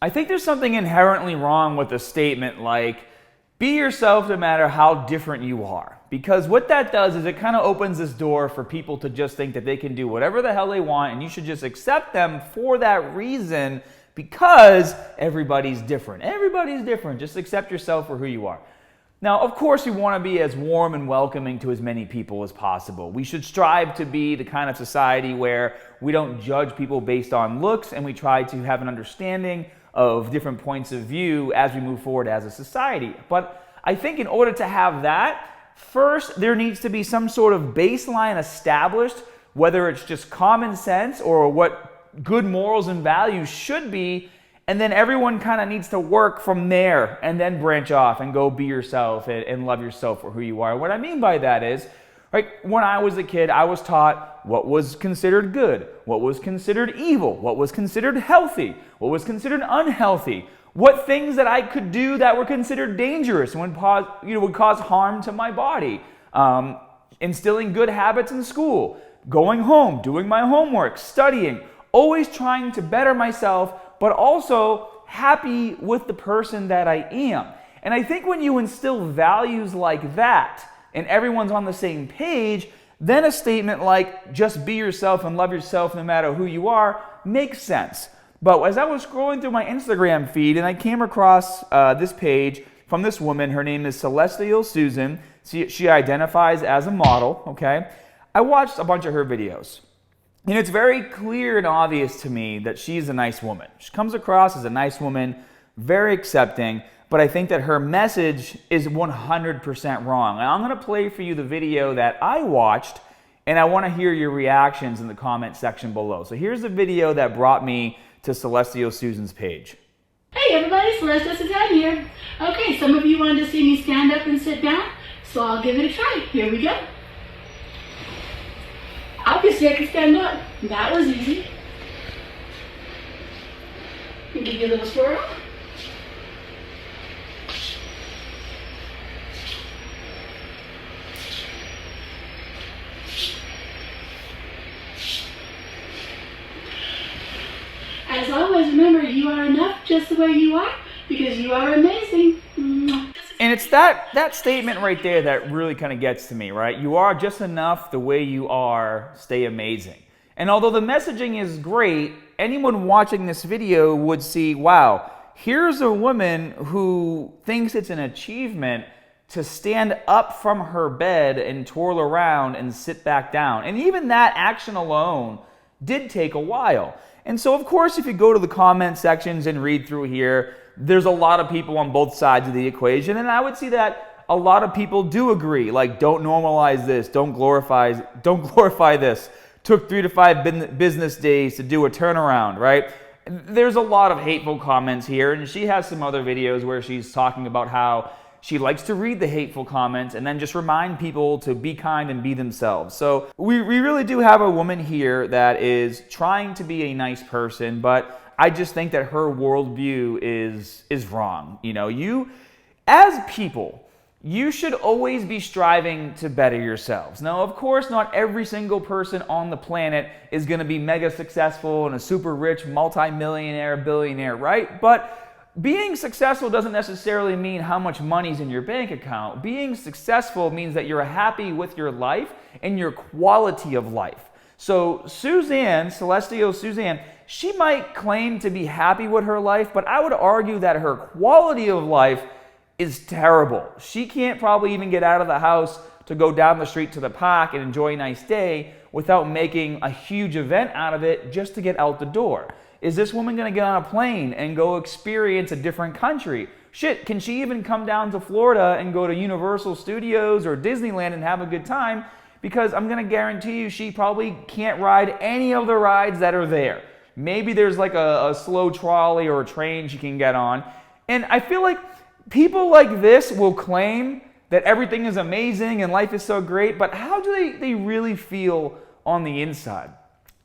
I think there's something inherently wrong with a statement like, be yourself no matter how different you are. Because what that does is it kind of opens this door for people to just think that they can do whatever the hell they want and you should just accept them for that reason because everybody's different. Everybody's different. Just accept yourself for who you are. Now, of course, we want to be as warm and welcoming to as many people as possible. We should strive to be the kind of society where we don't judge people based on looks and we try to have an understanding of different points of view as we move forward as a society. But I think in order to have that, first, there needs to be some sort of baseline established, whether it's just common sense or what good morals and values should be, and then everyone kind of needs to work from there and then branch off and go be yourself and love yourself for who you are. What I mean by that is, right, when I was a kid, I was taught what was considered good, what was considered evil, what was considered healthy, what was considered unhealthy, what things that I could do that were considered dangerous and would cause harm to my body, instilling good habits in school, going home, doing my homework, studying, always trying to better myself, but also happy with the person that I am. And I think when you instill values like that and everyone's on the same page, then a statement like just be yourself and love yourself no matter who you are makes sense. But as I was scrolling through my Instagram feed and I came across this page from this woman, her name is Celestial Susan. She identifies as a model, okay? I watched a bunch of her videos. And it's very clear and obvious to me that she's a nice woman. She comes across as a nice woman, very accepting, but I think that her message is 100% wrong. And I'm going to play for you the video that I watched, and I want to hear your reactions in the comment section below. So here's the video that brought me to Celestial Susan's page. Hey everybody, Celestial Susan here. Okay, some of you wanted to see me stand up and sit down, so I'll give it a try. Here we go. Obviously I can stand up. That was easy. Give you a little swirl. As always, remember, you are enough just the way you are, because you are amazing. And it's that statement right there that really kind of gets to me, right? You are just enough the way you are, stay amazing. And although the messaging is great, anyone watching this video would see, wow, here's a woman who thinks it's an achievement to stand up from her bed and twirl around and sit back down. And even that action alone did take a while. And so, of course, if you go to the comment sections and read through here, there's a lot of people on both sides of the equation. And I would see that a lot of people do agree. Like, don't normalize this. Don't glorify this. Took 3 to 5 business days to do a turnaround, right? There's a lot of hateful comments here. And she has some other videos where she's talking about how she likes to read the hateful comments and then just remind people to be kind and be themselves. So we really do have a woman here that is trying to be a nice person, but I just think that her worldview is wrong. You know, you, as people, you should always be striving to better yourselves. Now, of course, not every single person on the planet is going to be mega successful and a super rich multi-millionaire, billionaire, right? But being successful doesn't necessarily mean how much money's in your bank account. Being successful means that you're happy with your life and your quality of life. So Suzanne, Celestial Suzanne, she might claim to be happy with her life, but I would argue that her quality of life is terrible. She can't probably even get out of the house to go down the street to the park and enjoy a nice day without making a huge event out of it just to get out the door. Is this woman going to get on a plane and go experience a different country? Shit, can she even come down to Florida and go to Universal Studios or Disneyland and have a good time? Because I'm going to guarantee you she probably can't ride any of the rides that are there. Maybe there's like a slow trolley or a train she can get on. And I feel like people like this will claim that everything is amazing and life is so great, but how do they really feel on the inside?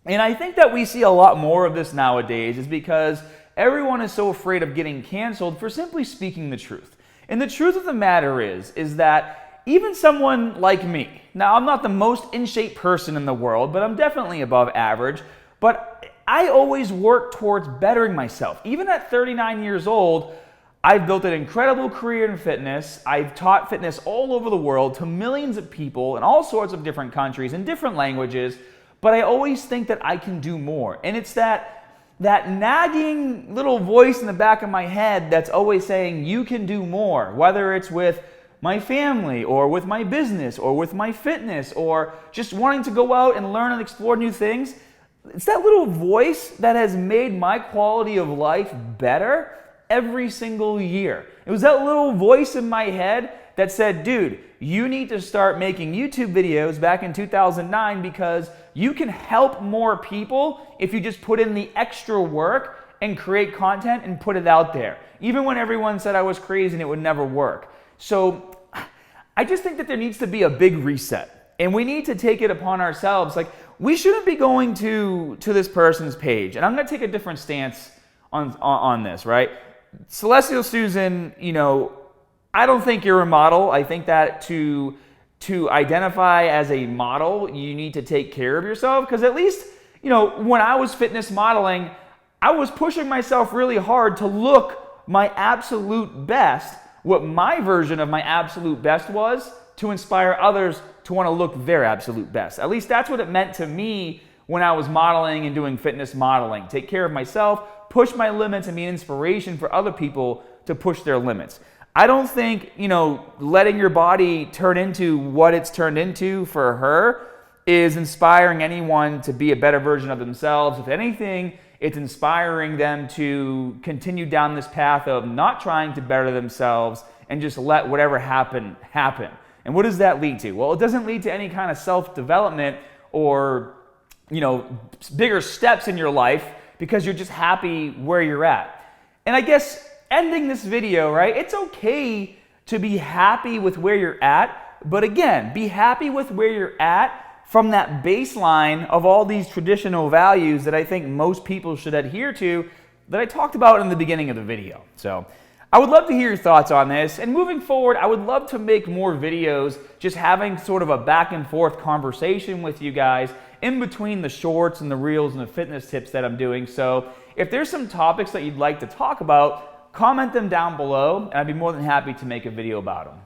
And I think that we see a lot more of this nowadays is because everyone is so afraid of getting canceled for simply speaking the truth. And the truth of the matter is that even someone like me, now I'm not the most in shape person in the world, but I'm definitely above average, but I always work towards bettering myself. Even at 39 years old, I've built an incredible career in fitness. I've taught fitness all over the world to millions of people in all sorts of different countries in different languages, but I always think that I can do more. And it's that nagging little voice in the back of my head that's always saying, you can do more, whether it's with my family or with my business or with my fitness or just wanting to go out and learn and explore new things. It's that little voice that has made my quality of life better every single year. It was that little voice in my head that said, dude, you need to start making YouTube videos back in 2009 because you can help more people if you just put in the extra work and create content and put it out there. Even when everyone said I was crazy and it would never work. So I just think that there needs to be a big reset, and we need to take it upon ourselves. Like, we shouldn't be going to this person's page, and I'm going to take a different stance on this, right? Celestial Susan, I don't think you're a model. I think that to identify as a model, you need to take care of yourself, because at least, when I was fitness modeling, I was pushing myself really hard to look my absolute best, what my version of my absolute best was, to inspire others to want to look their absolute best. At least that's what it meant to me when I was modeling and doing fitness modeling. Take care of myself, push my limits, and be an inspiration for other people to push their limits. I don't think, letting your body turn into what it's turned into for her is inspiring anyone to be a better version of themselves. If anything, it's inspiring them to continue down this path of not trying to better themselves and just let whatever happen. And what does that lead to? Well, it doesn't lead to any kind of self-development or, bigger steps in your life, because you're just happy where you're at. And I guess ending this video, right? It's okay to be happy with where you're at, but again, be happy with where you're at from that baseline of all these traditional values that I think most people should adhere to, that I talked about in the beginning of the video. So I would love to hear your thoughts on this, and moving forward, I would love to make more videos just having sort of a back and forth conversation with you guys in between the shorts and the reels and the fitness tips that I'm doing. So if there's some topics that you'd like to talk about, comment them down below, and I'd be more than happy to make a video about them.